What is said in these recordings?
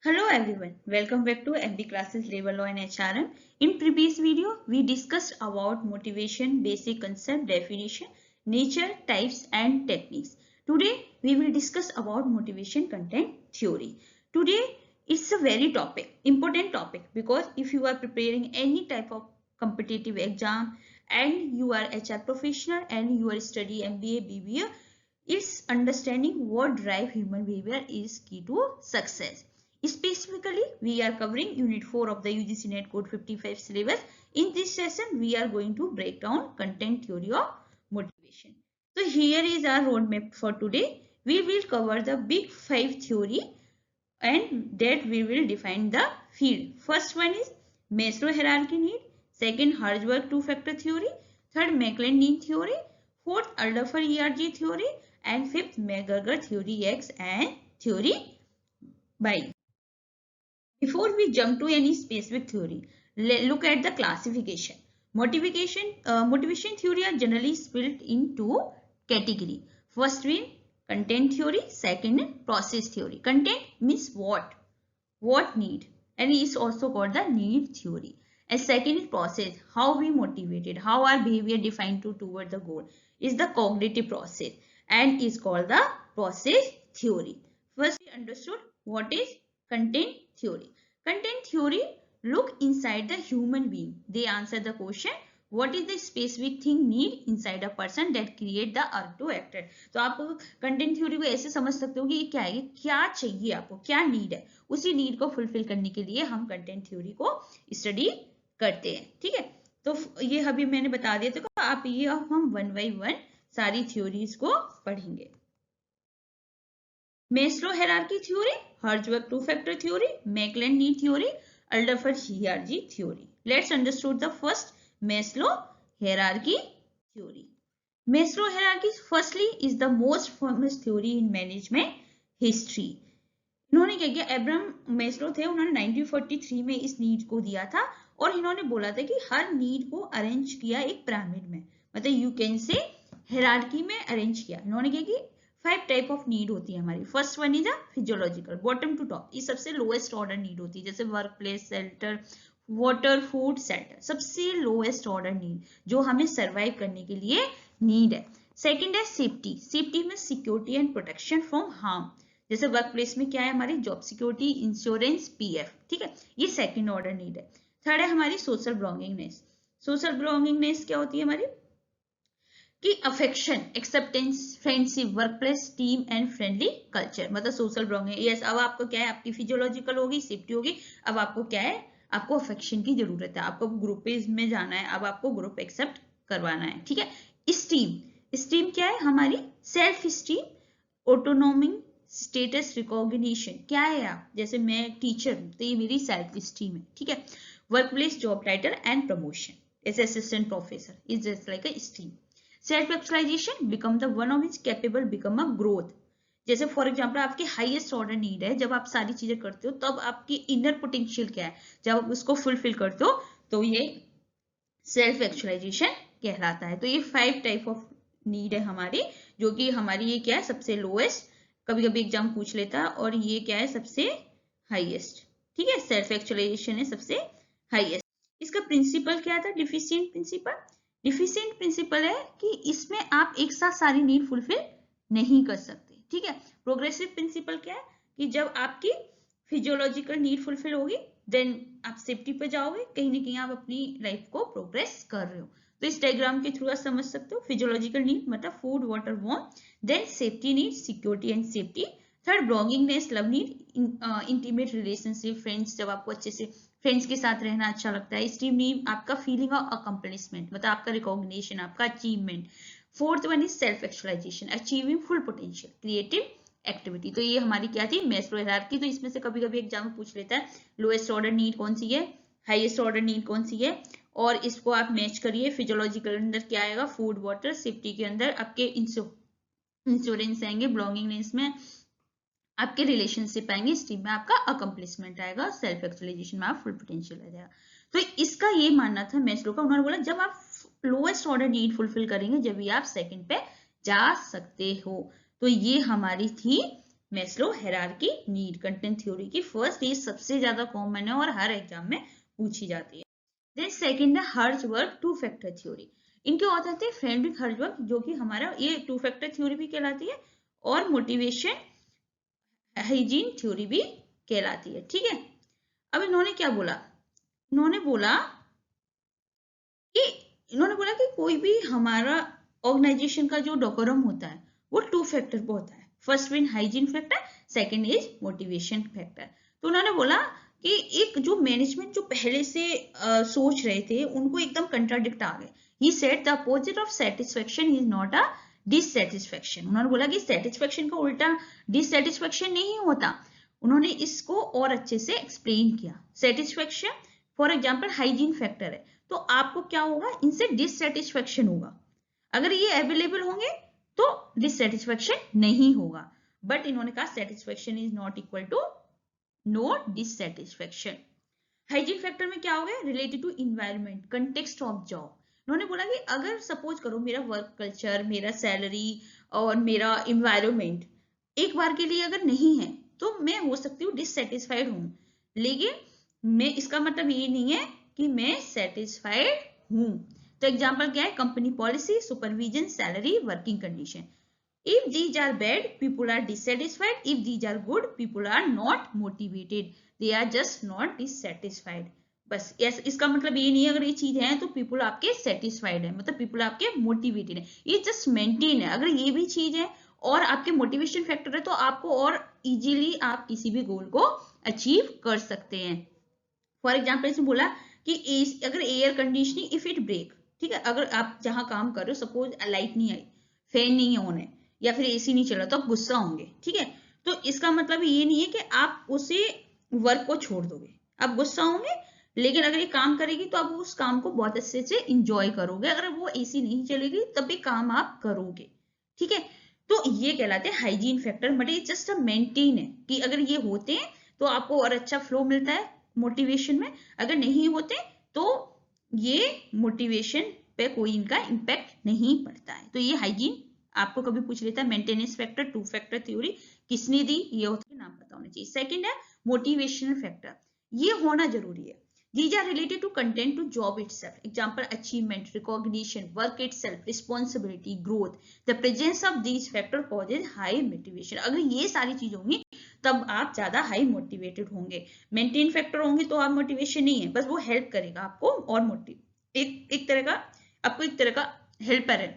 Hello everyone, welcome back to MB Classes Labor Law and HRM. In previous video, we discussed about motivation, basic concept, definition, nature, types and techniques. Today, we will discuss about motivation content theory. Today, it's a very important topic because if you are preparing any type of competitive exam and you are HR professional and you are studying MBA, BBA, it's understanding what drive human behavior is key to success. Specifically, we are covering Unit 4 of the UGC NET Code 55 syllabus. In this session, we are going to break down content theory of motivation. So here is our roadmap for today. We will cover the big 5 theory and that we will define the field. First one is Maslow hierarchy need. Second, Hertzberg two-factor theory. Third, McClelland theory. Fourth, Alderfer ERG theory. And fifth, McGregor theory X and theory Y. Before we jump to any specific theory, look at the classification. Motivation theory are generally split into category. First one, content theory. Second, process theory. Content means what need, and is also called the need theory. And second is process, how we motivated, how our behavior defined toward the goal is the cognitive process and is called the process theory. First, we understood what is content theory. Content theory look inside the human being. They answer the question, what is the specific thing need inside a person that create the urge to act. तो आप content theory को ऐसे समझ सकते हो कि ये क्या है, क्या चाहिए आपको, क्या नीड है, उसी नीड को फुलफिल करने के लिए हम कंटेंट थ्योरी को स्टडी करते हैं. ठीक है, तो ये अभी मैंने बता दिया, तो आप ये हम वन बाय वन सारी थ्योरीज को पढ़ेंगे. Maslow hierarchy theory, Hertzberg two-factor theory, McClelland need theory, Alderfer ERG theory. Let's understand the first Maslow hierarchy theory. Maslow hierarchy firstly is the most famous theory in management history. इन्होंने क्या किया, Abraham Maslow थे, उन्होंने 1943 में इस need को दिया था और इन्होंने बोला था कि हर नीड को अरेंज किया एक पिरामिड में, मतलब यू कैन से हायरार्की में अरेंज किया. इन्होंने क्या कि 5 टाइप ऑफ नीड होती है हमारी. First one is physiological, bottom to top, ये सबसे लोएस्ट ऑर्डर नीड होती है, जैसे work place, shelter, water, food, shelter, सबसे लोएस्ट ऑर्डर नीड जो हमें सर्वाइव करने के लिए नीड है. सेकेंड है सेफ्टी. सेफ्टी में security and protection from harm, जैसे वर्क प्लेस में क्या है हमारी जॉब सिक्योरिटी, इंश्योरेंस, पीएफ. ठीक है, ये सेकंड ऑर्डर नीड है. थर्ड है हमारी सोशल बिलोंगिंगनेस. सोशल बिलोंगिंगनेस क्या होती है हमारी कि affection, acceptance, friendship, work place, team and friendly culture, मतलब सोशल बिलोंगिंग. यस, अब आपको क्या है, आपकी फिजियोलॉजिकल होगी, सेफ्टी होगी, अब आपको क्या है, आपको अफेक्शन की जरूरत है, आपको ग्रुप में जाना है, अब आपको ग्रुप एक्सेप्ट करवाना है. ठीक है. स्टीम, स्टीम क्या है हमारी self esteem, autonomy, status recognition, क्या है आप, जैसे मैं टीचर हूं तो ये मेरी सेल्फ स्टीम है. ठीक है. Work place, job title and promotion, as assistant professor is just like a esteem. Self actualization, become the one of is capable, become a growth. जैसे फॉर एग्जांपल आपकी हाईएस्ट ऑर्डर नीड है, जब आप सारी चीजें करते हो तब आपकी इनर पोटेंशियल क्या है, जब आप उसको फुलफिल करते हो तो ये सेल्फ एक्चुअलाइजेशन कहलाता है. तो ये 5 टाइप ऑफ नीड है हमारी, जो कि हमारी ये क्या है सबसे लोएस्ट, कभी कभी एग्जाम पूछ लेता है, और ये क्या है सबसे हाईएस्ट. ठीक है, सेल्फ एक्चुअलाइजेशन है सबसे हाईएस्ट. इसका प्रिंसिपल क्या था, डिफिशिएंट प्रिंसिपल. डिफिशिएंट प्रिंसिपल है कि इसमें आप एक साथ सारी नीड फुलफिल नहीं कर सकते. ठीक है. प्रोग्रेसिव प्रिंसिपल क्या है कि जब आपकी फिजियोलॉजिकल नीड फुलफिल होगी देन आप सेफ्टी पे जाओगे, कहीं ना कहीं आप अपनी लाइफ को प्रोग्रेस कर रहे हो. तो इस डायग्राम के थ्रू आप समझ सकते हो, फिजियोलॉजिकल नीड मतलब food, water, warm, then safety need, security and safety. Third, belongingness, love need, intimate relationship, friends, जब आपको अच्छे से फ्रेंड्स के साथ रहना अच्छा लगता है. स्टीम नीड आपका फीलिंग ऑफ अकम्प्लिशमेंट, मतलब आपका रिकॉग्निशन, आपका achievement. Fourth one is self actualization, achieving full potential, creative activity. तो ये हमारी क्या थी, मैस्लो हायरार्की. तो इसमें से कभी कभी एग्जाम में पूछ लेता है लोएस्ट ऑर्डर नीड कौन सी है, हाईएस्ट ऑर्डर नीड कौन सी है, और इसको आप मैच करिए. फिजियोलॉजिकल अंदर क्या आएगा, फूड, वाटर, सेफ्टी के अंदर आपके इंश्योरेंस आएंगे, बिलोंगिंगनेस में आपके रिलेशनशिप आएंगे, स्टीम में आपका अकम्प्लिशमेंट आएगा, सेल्फ एक्चुअलाइजेशन में आप फुल पोटेंशियल आ जाएगा. तो इसका ये मानना था मैस्लो का. उन्होंने बोला जब आप लोएस्ट ऑर्डर नीड फुलफिल करेंगे जब भी आप सेकंड पे जा सकते हो. तो ये हमारी थी Maslow hierarchy need content theory की फर्स्ट, ये सबसे ज्यादा कॉमन है और हर एग्जाम में पूछी जाती है। देन सेकंड है हर्ट्जबर्ग टू फैक्टर थ्योरी। इनके ऑथर थे फ्रेडरिक हर्ट्जबर्ग, जो कि हमारा ये टू फैक्टर थ्योरी भी कहलाती है और मोटिवेशन हाइजीन थ्योरी भी कहलाती है। ठीक है, अब इन्होंने क्या बोला, इन्होंने बोला कि कोई भी हमारा ऑर्गेनाइजेशन का जो डेकोरम होता है वो टू फैक्टर पे होता है। First one hygiene factor, second is motivation factor. तो उन्होंने बोला कि एक जो मैनेजमेंट जो पहले से सोच रहे थे उनको एकदम कंट्राडिक्ट आ गए। He said the opposite of satisfaction is not a dissatisfaction. उन्होंने बोला कि सेटिस्फेक्शन का उल्टा डिससेटिस्फेक्शन नहीं होता। उन्होंने इसको और अच्छे से एक्सप्लेन किया। Satisfaction for example hygiene factor है, तो आपको क्या होगा, इनसे डिससेटिस्फेक्शन होगा। अगर ये अवेलेबल होंगे तो डिससेटिस्फेक्शन नहीं होगा। बट इन्होंने कहा satisfaction is not equal to no dissatisfaction. Hygiene factor में क्या हो गया, related to environment, context of job. उन्होंने बोला कि अगर सपोज करो मेरा वर्क कल्चर, मेरा सैलरी और मेरा इन्वायरमेंट एक बार के लिए अगर नहीं है तो मैं हो सकती हूँ डिससेटिस्फाइड हूँ, लेकिन मैं इसका मतलब ये नहीं है कि मैं सेटिस्फाइड हूँ। तो एग्जाम्पल क्या है, company policy, supervision, salary, working condition. If these are bad, people are dissatisfied. If these are good, people are not motivated. They are just not dissatisfied. बस yes, इसका मतलब ये नहीं है अगर ये चीज है तो पीपल आपके सेटिस्फाइड है, मतलब पीपल आपके मोटिवेटेड है। ये जस्ट मेंटेन है। अगर ये भी चीज है और आपके मोटिवेशन फैक्टर है तो आपको और इजीली आप किसी भी गोल को अचीव कर सकते हैं। फॉर एग्जाम्पल इसमें बोला कि अगर air conditioning if it break, ठीक है, अगर आप जहां काम कर रहे हो सपोज लाइट नहीं आई, फैन नहीं ऑन है या फिर एसी नहीं चला तो आप गुस्सा होंगे। ठीक है, तो इसका मतलब ये नहीं है कि आप उसे वर्क को छोड़ दोगे, आप गुस्सा होंगे, लेकिन अगर ये काम करेगी तो आप उस काम को बहुत अच्छे से इंजॉय करोगे। अगर वो एसी नहीं चलेगी तब भी काम आप करोगे। ठीक है, तो ये कहलाते हैं हाइजीन फैक्टर। बट ये जस्ट अ मेंटेन है कि अगर ये होते हैं तो आपको और अच्छा फ्लो मिलता है मोटिवेशन में, अगर नहीं होते तो ये मोटिवेशन पे कोई इनका इम्पैक्ट नहीं पड़ता है। तो ये हाइजीन आपको कभी पूछ लेता है maintenance factor two factor theory किसने दी, ये उसके नाम पता होना चाहिए। सेकंड है मोटिवेशनल फैक्टर, ये होना जरूरी है। These are related to content to job itself. Example, achievement, recognition, work itself, responsibility, growth. The presence of these factor causes high motivation. अगर ये सारी चीज होंगी तब आप ज्यादा हाई मोटिवेटेड होंगे। मेंटेन फैक्टर होंगे तो आप मोटिवेशन नहीं है, बस वो हेल्प करेगा आपको और मोटिव एक तरह का आपको एक तरह का हेल्पर है,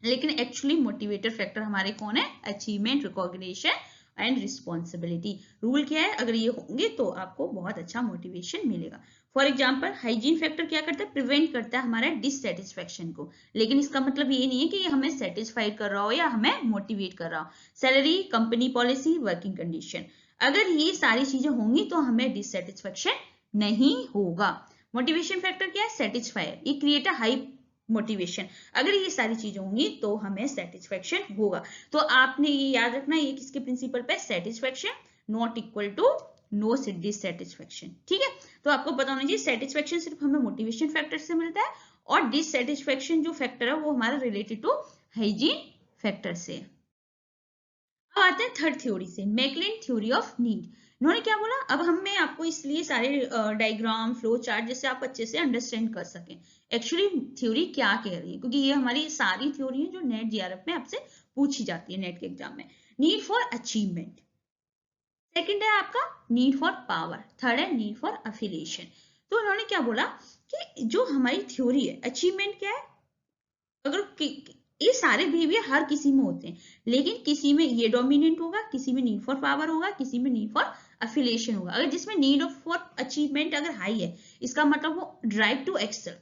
लेकिन एक्चुअली मोटिवेटर फैक्टर हमारे कौन है, achievement, recognition and responsibility. Rule क्या है, अगर ये होंगे तो आपको बहुत अच्छा मोटिवेशन मिलेगा। फॉर एग्जाम्पल हाइजीन फैक्टर क्या करता है, प्रिवेंट करता है हमारे डिससेटिस्फेक्शन को, लेकिन इसका मतलब ये नहीं है कि ये हमें सेटिस्फाइड कर रहा हो या हमें मोटिवेट कर रहा हो। Salary, company policy, working condition, अगर ये सारी चीजें होंगी तो हमें डिससेटिस्फेक्शन नहीं होगा। मोटिवेशन फैक्टर क्या है, सेटिस्फायर, ये क्रिएट अ हाई मोटिवेशन। अगर ये सारी चीजें होंगी तो हमें सेटिस्फेक्शन होगा। तो आपने ये याद रखना, ये किसके प्रिंसिपल पे, satisfaction not equal to no dissatisfaction. ठीक है, तो आपको पता होना चाहिए सेटिस्फेक्शन सिर्फ हमें मोटिवेशन फैक्टर से मिलता है और डिससेटिस्फेक्शन जो फैक्टर है वो हमारा रिलेटेड टू हाइजीन फैक्टर से। अब आते हैं थर्ड थ्योरी से, मैकलेन थ्योरी ऑफ नीड। इन्होंने क्या बोला, अब मैं आपको इसलिए सारे डायग्राम, फ्लो चार्ट जैसे आप अच्छे से अंडरस्टैंड कर सकें एक्चुअली थ्योरी क्या कह रही है, क्योंकि ये हमारी सारी थ्योरी है जो नेट जीआरएफ में आपसे पूछी जाती है नेट के एग्जाम में। नीड फॉर अचीवमेंट, सेकंड है आपका नीड फॉर पावर, थर्ड है नीड फॉर अफिलिएशन। तो उन्होंने क्या बोला कि जो हमारी थ्योरी है, अचीवमेंट क्या है, अगर ये सारे बिहेवियर हर किसी में होते हैं, लेकिन किसी में ये डोमिनेंट होगा, किसी में नीड फॉर पावर होगा, किसी में नीड फॉर अफिलिएशन होगा। अगर जिसमें नीड फॉर अचीवमेंट अगर हाई है, इसका मतलब वो ड्राइव टू एक्सेल,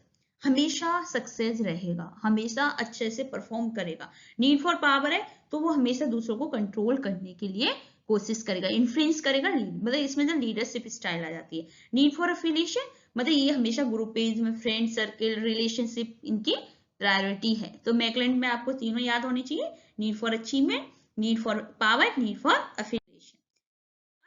हमेशा सक्सेस रहेगा, हमेशा अच्छे से परफॉर्म करेगा। नीड फॉर पावर है तो वो हमेशा दूसरों को कंट्रोल करने के लिए कोशिश करेगा, इन्फ्लुएंस करेगा, मतलब इसमें जो लीडरशिप स्टाइल आ जाती है। नीड फॉर अफिलिएशन मतलब ये हमेशा ग्रुपेज में, फ्रेंड सर्किल, रिलेशनशिप इनकी प्रायोरिटी है। तो मैकलेन में आपको तीनों याद होनी चाहिए, need for achievement, need for power, need for affiliation.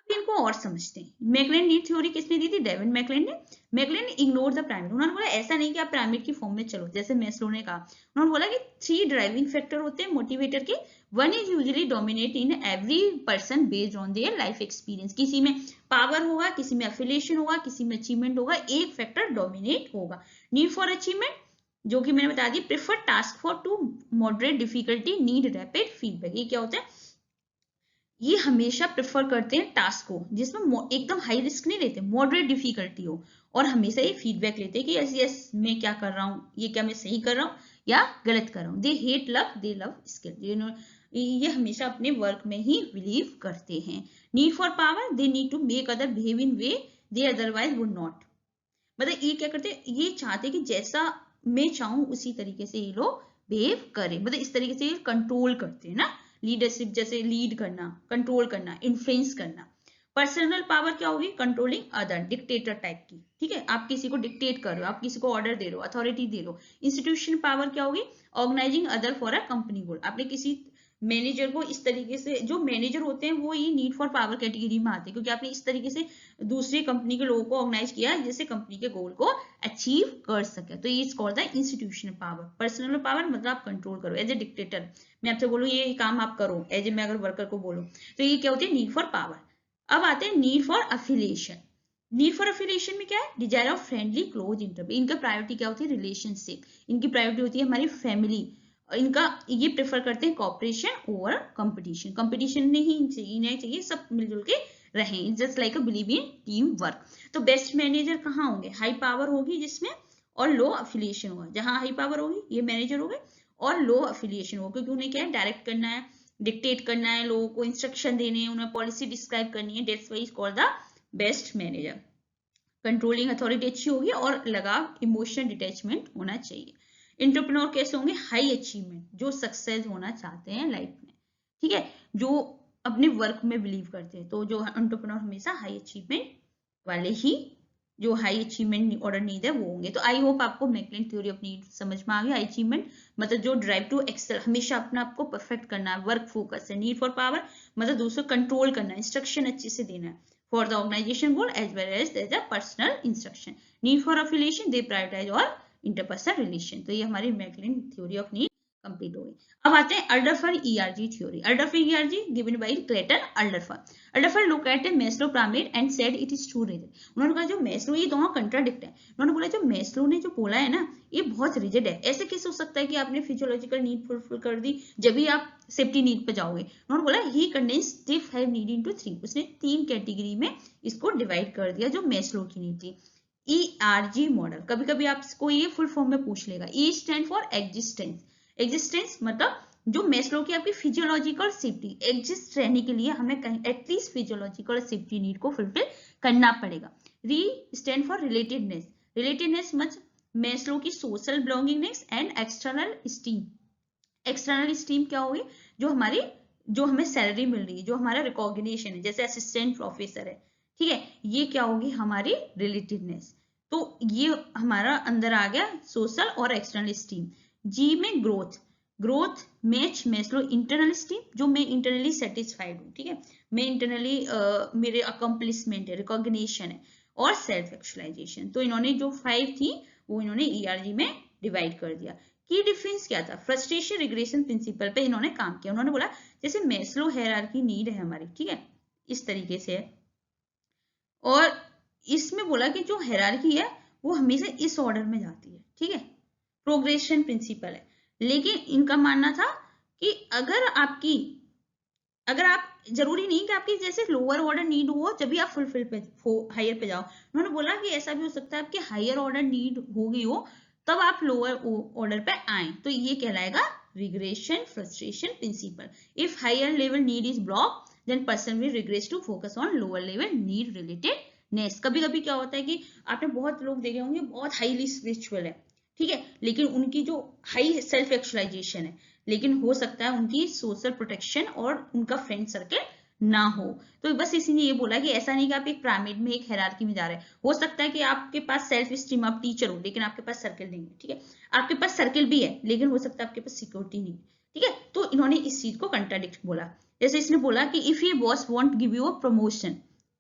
अब को और समझते हैं। मैकलेन नीड थ्योरी किसने दी थी? डेविड मैकलेन ने। मैकलेन ने इग्नोर द पिरामिड, उन्होंने बोला ऐसा नहीं कि आप पिरामिड की फॉर्म में चलो, जैसे मैस्लो ने कहा। उन्होंने बोला कि 3 ड्राइविंग फैक्टर होते हैं मोटिवेटर के। One is usually dominate in every person based on their life experience. किसी में पावर होगा, किसी में एफिलिएशन होगा, किसी में अचीवमेंट होगा, एक फैक्टर डोमिनेट होगा। नीड फॉर अचीवमेंट, जो कि मैंने बता दी, prefer task for to moderate difficulty, need rapid feedback. ये क्या होता है? ये हमेशा प्रेफर करते हैं टास्क को जिसमें एकदम हाई रिस्क नहीं लेते, मॉडरेट डिफिकल्टी हो, और हमेशा ये फीडबैक लेते हैं कि यस यस मैं क्या कर रहा हूँ, ये क्या मैं सही कर रहा हूँ या गलत कर रहा हूँ। They hate luck, they love skill. ये हमेशा अपने वर्क में ही बिलीव करते हैं। Need for power, they need to make other behave in way they otherwise would not. मतलब ये क्या करते हैं, ये चाहते कि जैसा मैं चाहूँ उसी तरीके से ये लोग बिहेव करें, मतलब इस तरीके से ये कंट्रोल करते हैं ना। लीडरशिप जैसे लीड करना, कंट्रोल करना, इन्फ्लुएंस करना। पर्सनल पावर क्या होगी? कंट्रोलिंग अदर, डिक्टेटर टाइप की, ठीक है, आप किसी को डिक्टेट कर रहे हो, आप किसी को ऑर्डर दे रहे हो, अथॉरिटी दे रहे हो। इंस्टीट्यूशन पावर क्या होगी? Organizing other for a company goal, आपने किसी मैनेजर को इस तरीके से, जो मैनेजर होते हैं वो ये नीड फॉर पावर कैटेगरी में आते हैं, क्योंकि आपने इस तरीके से दूसरी कंपनी के लोगों को ऑर्गेनाइज किया है जिससे कंपनी के गोल को अचीव कर सके। तो ये is called the institutional power. Personal power मतलब आप कंट्रोल करो, एज ए डिक्टेटर मैं आपसे बोलूँ ये काम आप करो, एज ए मैं अगर वर्कर को बोलूँ, तो ये क्या होती है? Need for power. अब आते हैं need for affiliation. Need for affiliation में क्या है? Desire of friendly close interview. इनका प्रायोरिटी क्या होती है? रिलेशनशिप। इनकी प्रायोरिटी होती है हमारी फैमिली। इनका ये प्रेफर करते हैं कॉपरेशन ओवर कंपटीशन। कंपटीशन नहीं चाहिए, सब मिलजुल के रहें, just like a believe in team work. तो बेस्ट मैनेजर कहाँ होंगे? हाई पावर होगी जिसमें, और लो अफिलिएशन होगा। जहां हाई पावर होगी ये मैनेजर हो गए, और लो अफिलिएशन होगा, क्योंकि उन्हें क्या है? डायरेक्ट करना है, डिक्टेट करना है, लोगों को इंस्ट्रक्शन देने हैं, उन्हें पॉलिसी डिस्क्राइब करनी है। That's why is called the best manager. Controlling authority अच्छी होगी और लगाव, इमोशन डिटैचमेंट होना चाहिए। एंटरप्रेन्योर कैसे होंगे? हाई अचीवमेंट, जो सक्सेस होना चाहते हैं लाइफ में, ठीक है, जो अपने वर्क में बिलीव करते हैं। तो जो एंटरप्रेन्योर हमेशा हाई अचीवमेंट वाले ही, जो हाई अचीवमेंट ऑर्डर नीड है वो होंगे। तो आई होप आपको मैकलेन थ्योरी ऑफ नीड समझ में आ गया। हाई अचीवमेंट मतलब जो ड्राइव टू एक्सेल, हमेशा अपने आप को परफेक्ट करना है, वर्क फोकस है। नीड फॉर पावर मतलब दूसरों कंट्रोल करना है, इंस्ट्रक्शन अच्छे से देना है for the organization goal as well as the personal instruction. Need for affiliation, they prioritize और interpersonal relation. तो ये हमारी McClelland theory of need complete हो गई। अब आते हैं Alderfer ERG theory. Alderfer ERG given by Clayton Alderfer. Alderfer looked at Maslow pyramid and said it is too rigid. उन्होंने कहा जो मैस्लो, ये दोनों कंट्राडिक्ट है। उन्होंने बोला जो मैस्लो ने जो बोला है ना ये बहुत रिजिड है। ऐसे कैसे हो सकता है कि आपने फिजियोलॉजिकल नीड फुलफिल कर दी जब भी आप सेफ्टी नीड पे जाओगे? उन्होंने बोला ही कंडेंस द 5 नीड इनटू 3। उसने 3 कैटेगरी में इसको डिवाइड कर दिया जो मैस्लो की नीड थी। ईआरजी मॉडल, कभी कभी आपको ये फुल फॉर्म में पूछ लेगा। E stand for existence. Existence मतलब जो मैस्लो की आपकी फिजियोलॉजिकल सेफ्टी, एग्जिस्ट रहने के लिए हमें कहीं एटलीस्ट फिजियोलॉजिकल सेफ्टी नीड को फुलफिल करना पड़ेगा। री स्टैंड फॉर रिलेटेडनेस। रिलेटेडनेस मतलब मैस्लो की social belongingness and external steam. External steam क्या होगी? जो हमारी, जो हमें सैलरी मिल रही है, जो हमारा रिकॉग्निशन है, जैसे असिस्टेंट प्रोफेसर है, ठीक है, ये क्या होगी? हमारी रिलेटेडनेस। तो ये हमारा अंदर आ गया सोशल और एक्सटर्नल स्टीम। जी में growth. Growth match Maslow internal esteem, जो मैं इंटरनली सेटिस्फाइड हूँ, ठीक है, मैं इंटरनली मेरे अकम्पलिशमेंट है, रिकॉग्निशन है, और सेल्फ एक्चुअलाइजेशन। तो इन्होंने जो 5 थी वो इन्होंने ईआरजी में डिवाइड कर दिया। की डिफरेंस क्या था? फ्रस्ट्रेशन रिग्रेशन प्रिंसिपल पे इन्होंने काम किया। उन्होंने बोला जैसे मैस्लो हायरार्की नीड है हमारी, ठीक है, इस तरीके से है, और इसमें बोला कि जो हायरार्की है वो हमेशा इस ऑर्डर में जाती है, ठीक है, प्रोग्रेशन प्रिंसिपल है। लेकिन इनका मानना था कि अगर आप जरूरी नहीं कि आपकी जैसे लोअर ऑर्डर नीड हो जब भी आप फुलफिल पे हायर पे जाओ। उन्होंने बोला कि ऐसा भी हो सकता है आपकी हायर ऑर्डर नीड हो गई हो तब आप लोअर ऑर्डर पे आए, तो ये कहलाएगा regression frustration principle. If higher level need is block then person will regress to focus on lower level need relatedness. कभी कभी क्या होता है कि आपने बहुत लोग देखे होंगे बहुत हाईली स्पिरिचुअल है, ठीक है, लेकिन उनकी जो हाई सेल्फ एक्चुअलाइजेशन है, लेकिन हो सकता है उनकी सोशल प्रोटेक्शन और उनका फ्रेंड सर्कल ना हो। तो बस इसी ने ये बोला कि ऐसा नहीं कि आप एक पिरामिड में, एक हायरार्की में जा रहे हैं। हो सकता है कि आपके पास सेल्फ स्टीम, आप टीचर हो लेकिन आपके पास सर्कल नहीं है, ठीक है, आपके पास सर्कल भी है लेकिन हो सकता है आपके पास सिक्योरिटी नहीं है, ठीक है। तो इन्होंने इस चीज को कंट्राडिक्ट बोला। जैसे इसने बोला कि इफ ये boss want give you a promotion,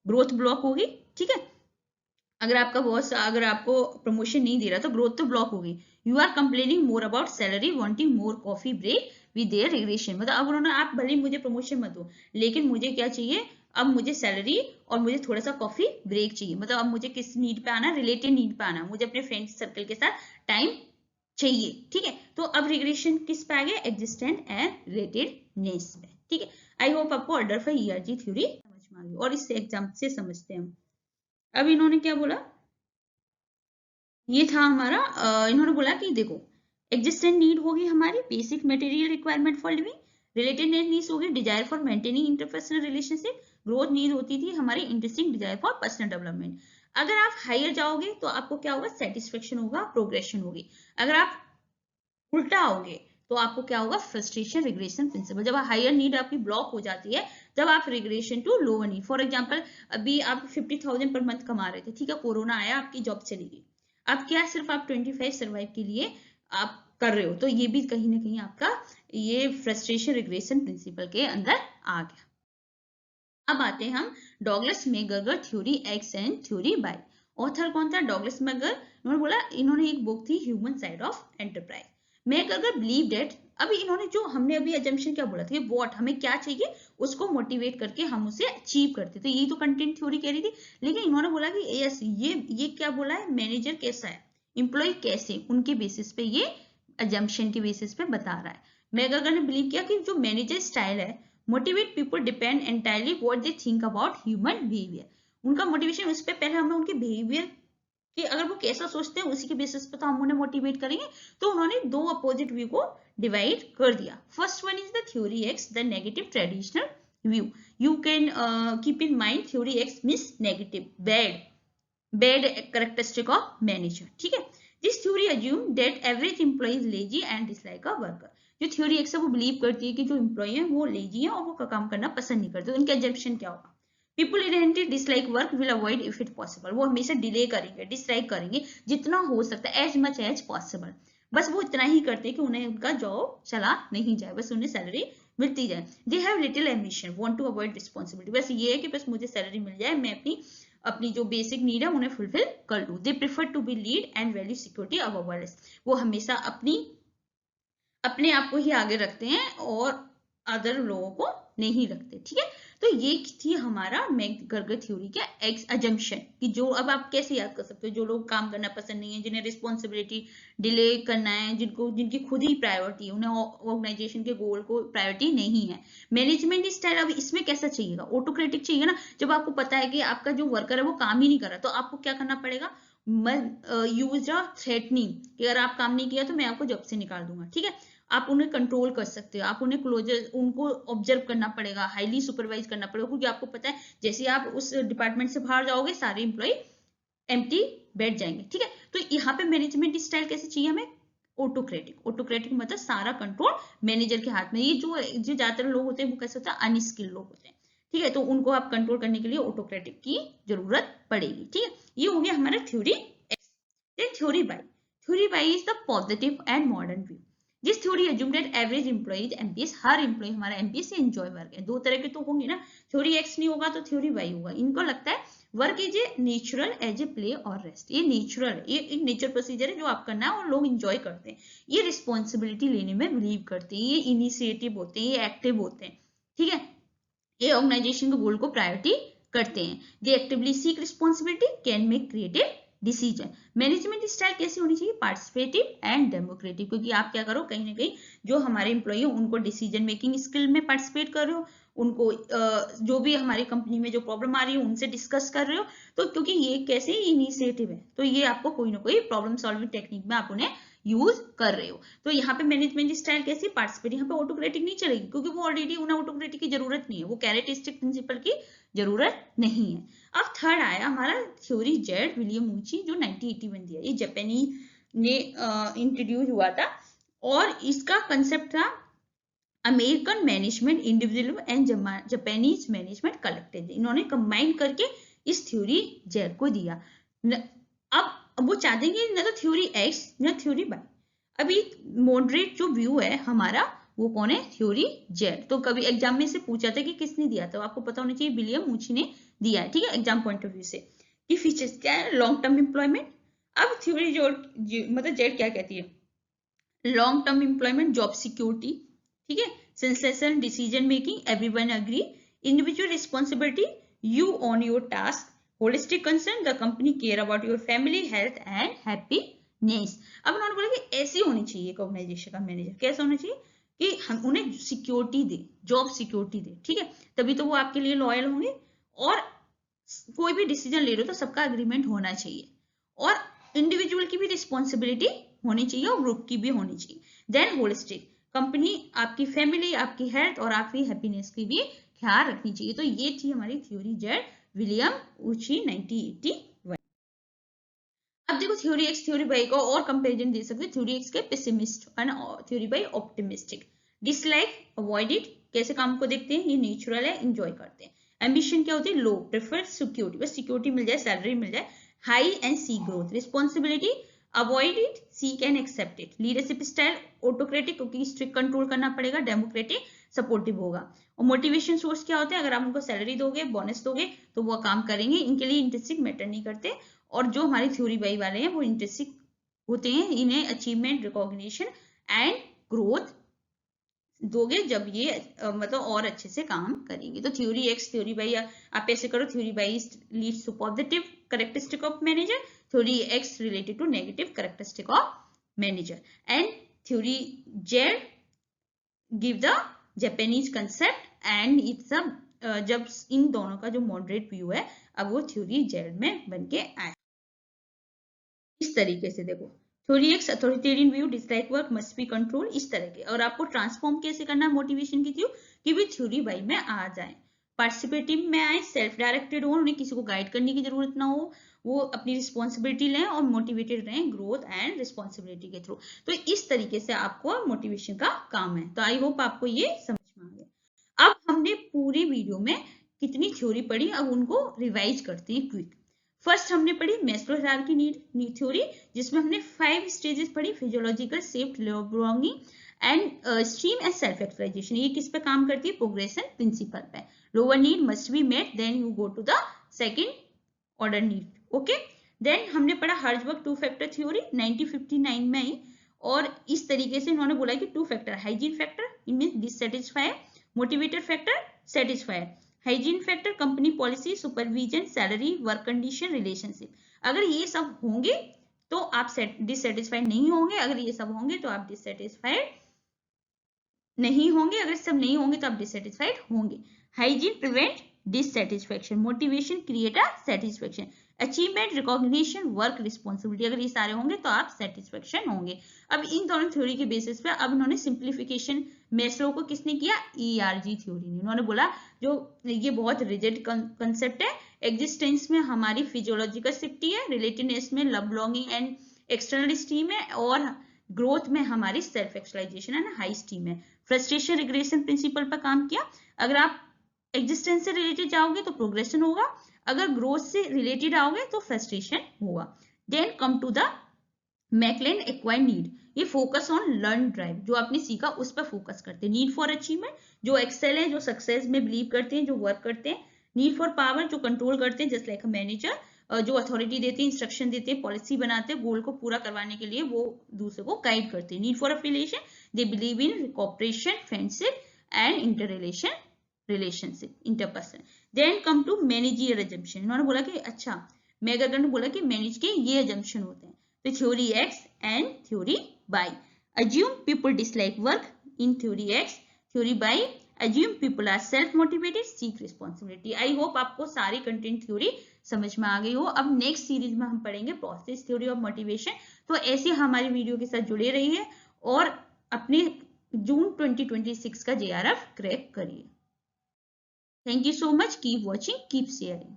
growth block होगी, ठीक है। अगर आपका बॉस अगर आपको प्रमोशन नहीं दे रहा तो ग्रोथ तो ब्लॉक होगी। You are complaining more about salary, wanting more coffee break with their regression, मतलब अब उन्होंने, आप भले मुझे प्रमोशन मत दो, लेकिन मुझे क्या चाहिए, अब मुझे सैलरी और मुझे थोड़ा सा कॉफी ब्रेक चाहिए, मतलब अब मुझे किस नीड पे आना, रिलेटेड नीड पे आना, मुझे अपने फ्रेंड सर्कल के साथ टाइम चाहिए, ठीक है। तो अब रिग्रेशन किस पे आ गया, एग्जिस्टेंट एंड रिलेटेडनेस पे, ठीक है। आई होप आपको अल्डरफर ईआरजी थ्योरी समझ में आ गई, और इस एग्जाम से समझते हैं हम। अब इन्होंने क्या बोला, ये था हमारा इन्होंने बोला कि देखो, एग्जिस्टेंट नीड होगी हमारी basic material requirement for living, related needs होगी desire for maintaining interpersonal relationship, growth need होती थी हमारी interesting desire for personal development. अगर आप हायर जाओगे तो आपको क्या होगा, सेटिस्फेक्शन होगा, प्रोग्रेशन होगी। अगर आप उल्टा आओगे तो आपको क्या होगा, फ्रस्ट्रेशन, रिग्रेशन, प्रिंसिपल। जब हायर नीड आपकी ब्लॉक हो जाती है तब आप regression to lower need. For example, अभी आप 50,000 पर मंथ कमा रहे थे, ठीक है, कोरोना आया, आपकी जॉब चली गई, अब क्या सिर्फ आप 25 सर्वाइव के लिए आप कर रहे हो, तो ये भी कहीं ना कहीं आपका ये फ्रस्ट्रेशन, रिग्रेशन, प्रिंसिपल के अंदर आ गया। अब आते हैं हम Douglas McGregor theory X and theory Y. Author कौन था, डॉगलस मैकग्रगर। इन्होंने बोला, इन्होंने एक बुक थी human side of enterprise. McGregor believe that, अभी इन्होंने जो हमने अभी एजम्पशन क्या बोला था, व्हाट हमें क्या चाहिए उसको मोटिवेट करके हम उसे अचीव करते, तो यही तो कंटेंट थ्योरी कह रही थी। लेकिन इन्होंने बोला कि यस, ये क्या बोला है, मैनेजर कैसा है, इंप्लॉय कैसे, उनके बेसिस पे ये एजम्पशन के बेसिस पे बता रहा है। मैकग्रगर ने बिलीव किया कि जो मैनेजर स्टाइल है, motivate people depend entirely what they think about human behaviour. उनका मोटिवेशन उस पर, पहले हमें उनके बिहेवियर कि अगर वो कैसा सोचते हैं उसी के बेसिस पे तो हम उन्हें मोटिवेट करेंगे। तो उन्होंने दो अपोजिट व्यू को डिवाइड कर दिया। First one is the theory X, the negative traditional view. You can keep in mind theory X means negative, bad characteristic of manager, ठीक है। This theory assume that average employee is lazy and dislike a worker. जो theory X है वो believe करती है कि जो employ है वो लेजी है और वो काम करना पसंद नहीं करते। उनका एजम्पशन क्या होगा, people inherently dislike work will avoid if it possible. वो हमेशा डिले करेंगे, डिसलाइक करेंगे जितना हो सकता है, एज मच एज पॉसिबल। बस वो इतना ही करते हैं कि उन्हें उनका जॉब चला नहीं जाए, बस उन्हें सैलरी मिलती जाए। They have little ambition, want to avoid responsibility. बस ये है कि बस मुझे सैलरी मिल जाए, मैं अपनी अपनी जो बेसिक नीड है उन्हें फुलफिल कर लूं। They prefer to be lead and value security above all else. वो हमेशा अपने आप को ही आगे रखते हैं और अदर लोगों को नहीं रखते, ठीक है। तो ये थी हमारा मैकग्रगर थ्योरी का एक्स अजम्पशन, कि जो, अब आप कैसे याद कर सकते हो, जो लोग काम करना पसंद नहीं है, जिन्हें रिस्पॉन्सिबिलिटी डिले करना है, जिनकी खुद ही प्रायोरिटी है, उन्हें ऑर्गेनाइजेशन के गोल को प्रायोरिटी नहीं है। मैनेजमेंट स्टाइल अब इसमें कैसा चाहिएगा, ऑटोक्रेटिक चाहिए ना। जब आपको पता है कि आपका जो वर्कर है वो काम ही नहीं कर रहा, तो आपको क्या करना पड़ेगा, यूज अ थ्रेटनिंग, कि अगर आप काम नहीं किया तो मैं आपको जॉब से निकाल दूंगा, ठीक है। आप उन्हें कंट्रोल कर सकते हो, आप उन्हें क्लोजर, उनको ऑब्जर्व करना पड़ेगा, हाईली सुपरवाइज करना पड़ेगा, क्योंकि आपको पता है जैसे आप उस डिपार्टमेंट से बाहर जाओगे सारे इंप्लॉय एम्प्टी बैठ जाएंगे, ठीक है। तो यहाँ पे मैनेजमेंट स्टाइल कैसे चाहिए हमें, ऑटोक्रेटिक मतलब सारा कंट्रोल मैनेजर के हाथ में। ये जो ज्यादातर लोग होते हैं वो कैसे होता है, अनस्किल्ड लोग होते हैं, ठीक है। तो उनको आप कंट्रोल करने के लिए ऑटोक्रेटिक की जरूरत पड़ेगी, ठीक है। ये हो गया हमारा theory X. Theory Y, theory Y is the positive and modern view. जिस theory assume that average employees MPS, हर एम्प्लॉय हमारा एमपीएस से एंजॉय वर्क है। दो तरह के तो होंगे ना, थ्योरी एक्स नहीं होगा तो थ्योरी वाई होगा। इनको लगता है work is a natural as a play और रेस्ट। ये नेचुरल है, ये एक नेचर प्रोसीजर है जो आप करना है और लोग इंजॉय करते हैं। ये रिस्पॉन्सिबिलिटी लेने में बिलीव करते हैं, ये इनिशिएटिव होते हैं, ये एक्टिव होते हैं, ठीक है। ये ऑर्गेनाइजेशन के गोल को प्रायोरिटी करते हैं। They actively seek responsibility, can make creative decision. Management style कैसी होनी चाहिए, पार्टिसिपेटिव एंड डेमोक्रेटिक, क्योंकि आप क्या करो, कहीं ना कहीं जो हमारे इंप्लॉय है उनको डिसीजन मेकिंग स्किल में पार्टिसिपेट कर रहे हो, उनको जो भी हमारी कंपनी में जो प्रॉब्लम आ रही है उनसे डिस्कस कर रहे हो। तो क्योंकि ये कैसे इनिशिएटिव है, तो ये आपको कोई ना कोई प्रॉब्लम सॉल्विंग टेक्निक में आप उन्हें यूज कर रहे हो। तो यहाँ पे मैनेजमेंट स्टाइल कैसी, पार्टिसिपेट। यहाँ पे ऑटोक्रेटिक नहीं चलेगी, क्योंकि वो ऑलरेडी उन्हें ऑटोक्रेटिक की जरूरत नहीं है, वो कैरेटिस्टिक प्रिंसिपल की जरूरत नहीं है। अब थर्ड आया हमारा थ्योरी जेड, विलियम ऊची, जो 1981 दिया। ये जापानी ने इंट्रोड्यूस हुआ था और इसका कंसेप्ट था American management individual and Japanese management collective. इन्होंने कंबाइन करके इस थ्योरी जेड को दिया। अब वो चाहते हैं ना तो थ्योरी एक्स ना थ्योरी वाई। अभी मॉडरेट जो व्यू है हमारा वो कौन है, थ्योरी जेड। तो कभी एग्जाम में से पूछा था कि किसने दिया था, तो आपको पता होना चाहिए विलियम ऊची ने दिया है, ठीक है, एग्जाम पॉइंट ऑफ व्यू से कि फीचर्स क्या है, लॉन्ग टर्म एम्प्लॉयमेंट। अब थ्योरी जो मतलब जेड क्या कहती है, long term employment, job security, ठीक है, sensation, decision making, everyone agree, individual responsibility, you on your task, holistic concern, the company care about your family health and happiness. अब उन्होंने बोला कि ऐसी होनी चाहिए एक ऑर्गेनाइजेशन का मैनेजर, कैसा होना चाहिए कि हम उन्हें सिक्योरिटी दे, जॉब सिक्योरिटी दे, ठीक है, तभी तो वो आपके लिए लॉयल होंगे, और कोई भी डिसीजन ले रहे हो तो सबका अग्रीमेंट होना चाहिए, और इंडिविजुअल की भी रिस्पॉन्सिबिलिटी होनी चाहिए और ग्रुप की भी होनी चाहिए। देन होलिस्टिक, कंपनी आपकी फैमिली, आपकी हेल्थ और आपकी हैप्पीनेस की भी ख्याल रखनी चाहिए। तो ये थी हमारी थ्योरी जेड, विलियम उची 1981। अब देखो थ्योरी एक्स थ्योरी बाई का और कंपैरिजन दे सकते हैं, थ्योरी एक्स के pessimist and theory by optimistic. Dislike, avoid it, कैसे काम को देखते हैं, ये नेचुरल है, एंजॉय करते हैं। एम्बिशन क्या होती है, लो, प्रेफर सिक्योरिटी, बस सिक्योरिटी मिल जाए, सैलरी मिल जाए। High and see growth. Responsibility, avoid it, seek and accept it. Leadership style, autocratic, क्योंकि स्ट्रिक्ट कंट्रोल करना पड़ेगा, डेमोक्रेटिक, सपोर्टिव होगा। और मोटिवेशन सोर्स क्या होता है, अगर आप उनको सैलरी दोगे, बोनस दोगे तो वो काम करेंगे, इनके लिए इंटरेस्टिंग मैटर नहीं करते। और जो हमारे थ्योरी बाई वाले हैं वो इंटरेस्टिंग होते हैं, इन्हें अचीवमेंट, रिकॉग्निशन एंड ग्रोथ दोगे जब ये मतलब और अच्छे से काम करेंगे। तो थ्योरी एक्स थ्योरी बाई, आप ऐसे करो, theory Y leads to positive characteristic of manager, theory X related to negative characteristic of manager, and theory Z give the Japanese concept and it's जब इन दोनों का जो मॉडरेट व्यू है अब वो थ्योरी जेड में बन के आया। इस तरीके से देखो, theory x authoritarian view, dislike work, must be control, इस तरह के। और आपको ट्रांसफॉर्म कैसे करना है मोटिवेशन की थ्रू, कि भी थ्योरी बाई में आ जाए, पार्टिसिपेटिव में आए, सेल्फ डायरेक्टेड हो, उन्हें किसी को गाइड करने की जरूरत ना हो, वो अपनी रिस्पॉन्सिबिलिटी लें और मोटिवेटेड रहें ग्रोथ एंड रिस्पॉन्सिबिलिटी के थ्रू। तो इस तरीके से आपको मोटिवेशन का काम है। तो आई होप आपको ये समझ में आ गया। अब हमने पूरी वीडियो में कितनी थ्योरी पढ़ी, अब उनको रिवाइज करते हैं क्विक। फर्स्ट हमने पढ़ी मैस्लो हायरार्की नीड थ्योरी, जिसमें हमने 5 स्टेजेस पढ़ी, physiological, safety, belonging and esteem and self actualization. ये किस पे काम करती है, प्रोग्रेशन प्रिंसिपल पे। Lower need must be met, then you go to the second order need, okay. Then हमने पढ़ा हर्जबर्ग 2 फैक्टर थ्योरी 1959 में आई, और इस तरीके से उन्होंने बोला कि 2 factor, hygiene factor mean dissatisfier, motivator factor satisfier. Hygiene factor company policy, supervision, salary, work condition, relationship. अगर ये सब होंगे तो आप डिससेटिस्फाइड नहीं होंगे, अगर ये सब होंगे तो आप डिससेटिस्फाइड नहीं होंगे, अगर सब नहीं होंगे तो आप डिससेटिस्फाइड होंगे। Hygiene prevent dissatisfaction, motivation create a satisfaction, achievement, recognition, work responsibility, अगर ये सारे होंगे तो आप सेटिस्फेक्शन होंगे। अब इन दोनों थ्योरी के बेसिस पे अब उन्होंने सिंप्लीफिकेशन, मैस्लो को किसने किया, ERG थ्योरी ने। उन्होंने बोला जो ये बहुत रिजिड कंसेप्ट है, एग्जिस्टेंस में हमारी फिजियोलॉजिकल सेफ्टी है, रिलेटेडनेस में love belonging and external esteem है, और ग्रोथ में हमारी self actualization and high esteem है। फ्रस्ट्रेशन रिग्रेशन प्रिंसिपल पर काम किया, अगर आप एग्जिस्टेंस से रिलेटेड जाओगे तो प्रोग्रेशन होगा, अगर ग्रोथ से रिलेटेड आओगे तो फ्रस्ट्रेशन होगा। Then come to the McClelland acquired need, ये फोकस ऑन लर्न ड्राइव, जो आपने सीखा उस पर फोकस करते हैं। नीड फॉर अचीवमेंट, जो एक्सेल है, जो सक्सेस में बिलीव करते हैं, जो वर्क करते हैं। नीड फॉर पावर, जो कंट्रोल करते हैं, जस्ट लाइक अ मैनेजर, जो अथॉरिटी देते हैं, इंस्ट्रक्शन देते हैं, पॉलिसी बनाते हैं, गोल को पूरा करवाने के लिए वो दूसरे को गाइड करते हैं। Need for affiliation, they believe in cooperation, friendship and relationship interpersonal. Then come to managerial assumption, उन्होंने बोला कि अच्छा मैगर्गन ने बोला कि मैनेज के ये अजम्पशन होते हैं। तो theory X and theory Y, assume people dislike work in theory X, theory Y assume people are self motivated, seek responsibility. I hope आपको सारी कंटेंट थ्योरी समझ में आ गई हो। अब नेक्स्ट सीरीज में हम पढ़ेंगे प्रोसेस थ्योरी ऑफ मोटिवेशन। तो ऐसे हमारी वीडियो के साथ जुड़े रहिए और अपने जून 2026 का JRF क्रैक करिए। Thank you so much. Keep watching, keep sharing.